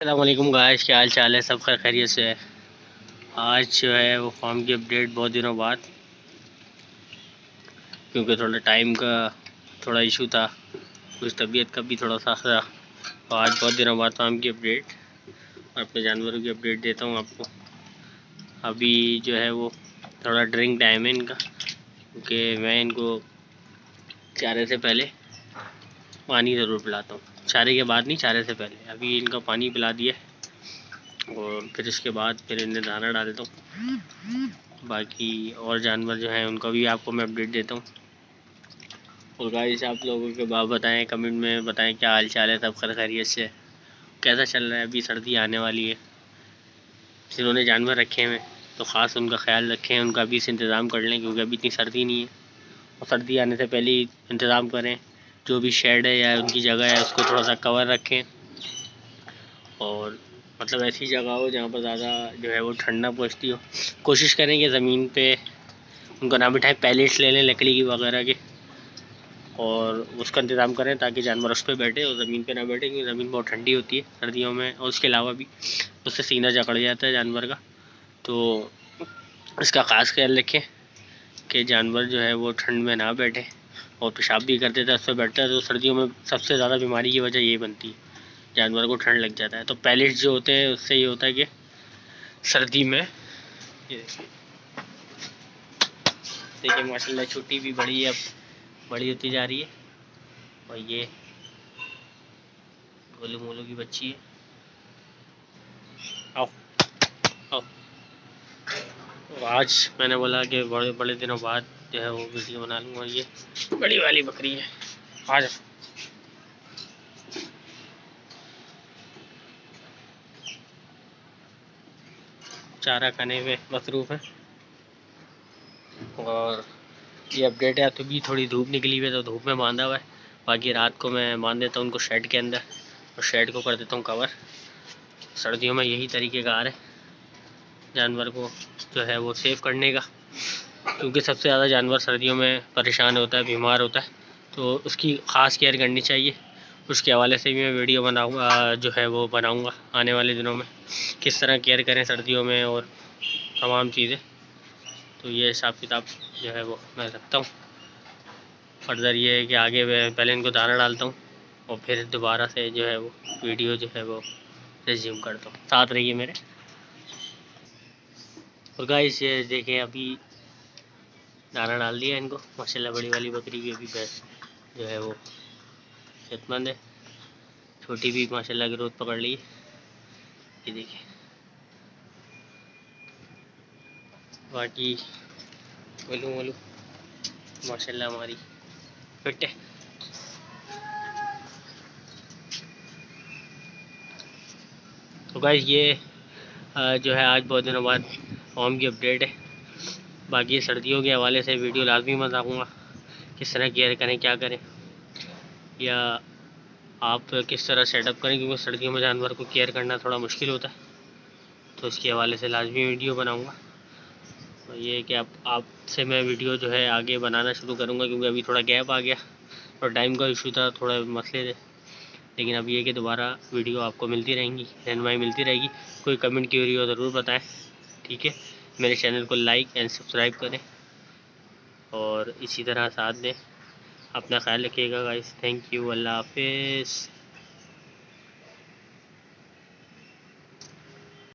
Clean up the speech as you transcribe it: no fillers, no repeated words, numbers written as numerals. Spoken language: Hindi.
अस्सलाम वालेकुम गाइस, क्या हाल चाल है? सब खैरियत से है। आज जो है वो फॉर्म की अपडेट बहुत दिनों बाद, क्योंकि थोड़ा टाइम का थोड़ा इशू था, कुछ तबीयत का भी थोड़ा सा था। तो आज बहुत दिनों बाद फॉर्म की अपडेट और अपने जानवरों की अपडेट देता हूँ आपको। अभी जो है वो थोड़ा ड्रिंक टाइम है इनका, क्योंकि मैं इनको चारे से पहले पानी ज़रूर पिलाता हूँ। चारे के बाद नहीं, चारे से पहले। अभी इनका पानी पिला दिया और फिर इसके बाद फिर इन्हें दाना डाल देता हूँ। बाकी और जानवर जो हैं उनका भी आपको मैं अपडेट देता हूँ। और गाइस, आप लोगों के बात बताएं, कमेंट में बताएं क्या हाल चाल है, सब खैरियत से, कैसा चल रहा है। अभी सर्दी आने वाली है, जिन्होंने जानवर रखे हैं तो ख़ास उनका ख्याल रखें, उनका भी इंतज़ाम कर लें, क्योंकि अभी इतनी सर्दी नहीं है। और सर्दी आने से पहले ही इंतज़ाम करें। जो भी शेड है या उनकी जगह है उसको थोड़ा सा कवर रखें, और मतलब ऐसी जगह हो जहाँ पर ज़्यादा जो है वो ठंड ना पहुँचती हो। कोशिश करें कि ज़मीन पे उनको ना बिठाएं, पैलेट्स ले लें लकड़ी की वगैरह के, और उसका इंतज़ाम करें ताकि जानवर उस पर बैठे और ज़मीन पे ना बैठे, क्योंकि ज़मीन बहुत ठंडी होती है सर्दियों में। और उसके अलावा भी उससे सीना जकड़ जाता है जानवर का। तो इसका ख़ास ख्याल रखें कि जानवर जो है वो ठंड में ना बैठे, और पेशाब भी कर देता है उस पर बैठता है। तो सर्दियों में सबसे ज़्यादा बीमारी की वजह ये बनती है, जानवर को ठंड लग जाता है। तो पैलेट्स जो होते हैं उससे ये होता है कि सर्दी में, ये देखिए माशाल्लाह छोटी भी बड़ी है, अब बड़ी होती जा रही है। और ये गोलू मोलू की बच्ची है। आओ आओ। तो आज मैंने बोला कि बड़े बड़े दिनों बाद जो है वो वीडियो बना लूँ। और ये बड़ी वाली बकरी है, आज चारा खाने में मसरूफ़ है। और ये अपडेट है, तो भी थोड़ी धूप निकली हुई है तो धूप में बांधा हुआ है। बाकी रात को मैं बांध देता हूँ उनको शेड के अंदर, और शेड को कर देता हूँ कवर। सर्दियों में यही तरीक़ेकार है जानवर को जो है वो सेव करने का, क्योंकि सबसे ज़्यादा जानवर सर्दियों में परेशान होता है, बीमार होता है। तो उसकी ख़ास केयर करनी चाहिए। उसके हवाले से भी मैं वीडियो बनाऊँगा, जो है वो बनाऊँगा आने वाले दिनों में, किस तरह केयर करें सर्दियों में और तमाम चीज़ें। तो ये हिसाब किताब जो है वो मैं रखता हूँ। फर्दर ये है कि आगे मैं पहले इनको दाना डालता हूँ और फिर दोबारा से जो है वो वीडियो जो है वो रिज्यूम करता हूँ। साथ रहिए मेरे। और गाइस, ये देखें अभी दाना डाल दिया इनको माशाल्लाह। बड़ी वाली बकरी की अभी भैंस जो है वो सेहतमंद है, छोटी भी माशाल्लाह ग्रोथ पकड़ ली है। ये देखिए, बाकी बोलूँ माशाल्लाह हमारी फिट है। तो गाइस, ये जो है आज बहुत दिनों बाद फॉर्म की अपडेट है। बाकी सर्दियों के हवाले से वीडियो लाजमी बनाऊँगा, किस तरह केयर करें, क्या करें, या आप किस तरह सेटअप करें, क्योंकि सर्दियों में जानवर को केयर करना थोड़ा मुश्किल होता है। तो इसके हवाले से लाजमी वीडियो बनाऊँगा। और ये है कि आपसे मैं वीडियो जो है आगे बनाना शुरू करूँगा, क्योंकि अभी थोड़ा गैप आ गया और टाइम का इशू था, थोड़ा मसले थे। लेकिन अब ये कि दोबारा वीडियो आपको मिलती रहेंगी, रहनुमाई मिलती रहेगी। कोई कमेंट की हो ज़रूर बताएं, ठीक है। मेरे चैनल को लाइक एंड सब्सक्राइब करें और इसी तरह साथ दें। अपना ख्याल रखिएगा गाइस। थैंक यू, अल्लाह हाफिज़।